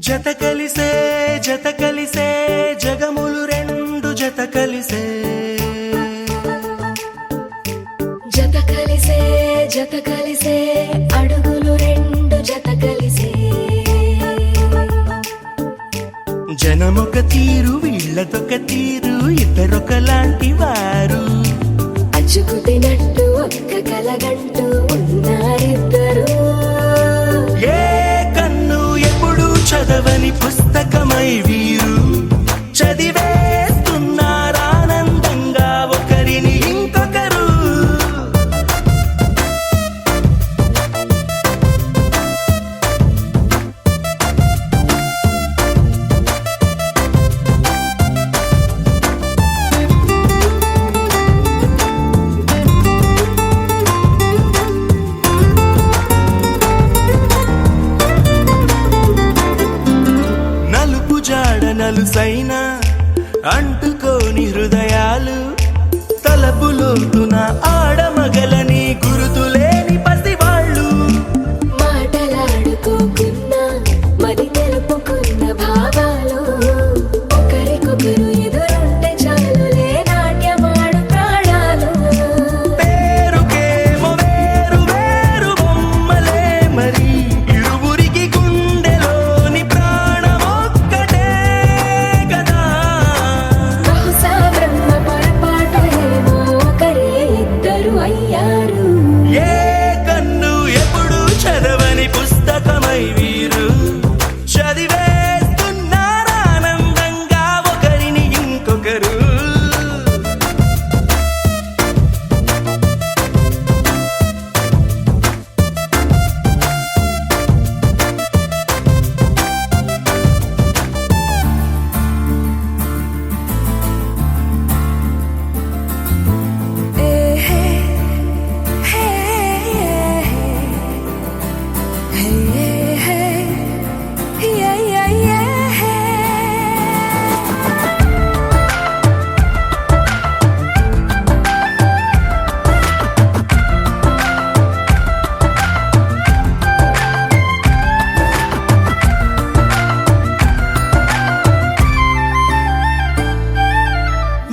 జత కలిసే జగములు రెండు జత కలిసే జత కలిసే అడుగులు రెండు జత కలిసే జనమొక తీరు వీళ్ళదొక తీరు ఇద్దరొకలాంటి వారు అచ్చుకుతినట్టు ఒక్క కలగంటూ ఉన్నారిద్దరు ఏ కన్ను ఎప్పుడు చదవని పుస్తకమై వీరు చదివేస్తున్నారానందంగా ఒకరిని ఇంకొకరు. నలుసైన అంటుకోని హృదయాలు తలపులోతున ఆడమగలని గురుతులేని పసివాళ్ళు మాటలాడుకోకున్నా మరి తెలుపుకున్న భావాలు ఒకరికొకరు ఎదురుంటే చాలులే నాట్యమాడు ప్రాణాలు పేరుకేమో వేరు వేరు బొమ్మలే మరి ఇరువురికి గుండెలోని ప్రాణమొక్కటే కదా. బహుశా బ్రహ్మ పొరపాటు ఏమో ఒకరే ఇద్దరు అయ్యారు. ఏ కన్ను ఎప్పుడు చదవని పుస్తకమై వీరు చదివేస్తున్నారానందంగా ఒకరిని ఇంకొకరు.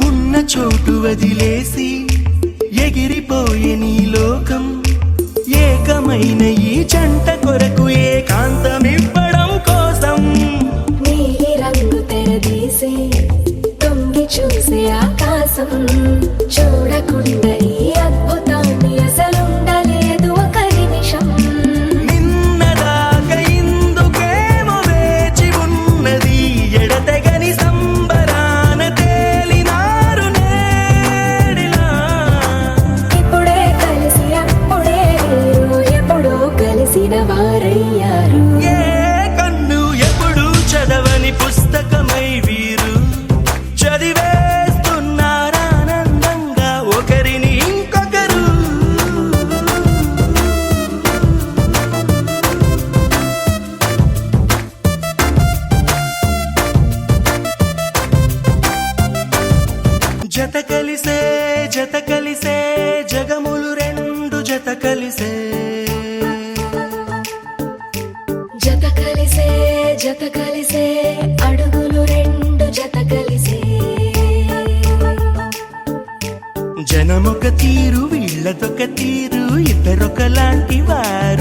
ఉన్న చోటు వదిలేసి ఎగిరిపోయే నీ లోకం ఏకమైన ఈ జంట కొరకు ఏకాంతమివ్వడం కోసం నీలి రంగు తెరదీసే తొంగి చూసే ఆకాశం చూడకుండా ఈ అద్భుతాన్ని అసలుండలేదు ఒక నిమిషం. నిన్నదాకా ఇందుకేమో వేచి ఉన్నది ఎడతెగని సంబరాన తేలినారు నేడిలా. ఇప్పుడే కలిసి అప్పుడే వీరు ఎప్పుడో కలిసిన వారయ్యారు. ఏ కన్ను ఎప్పుడు చదవని పుస్తకమై వీరు చదివేస్తున్నారానందంగా ఒకరిని ఇంకొకరు. జత కలిసే జగములు రెండు జత కలిసే జత కలిసే అడుగులు రెండు జత కలిసే జనమొక తీరు వీళ్ళదొక తీరు ఇద్దరొకలాంటి వారు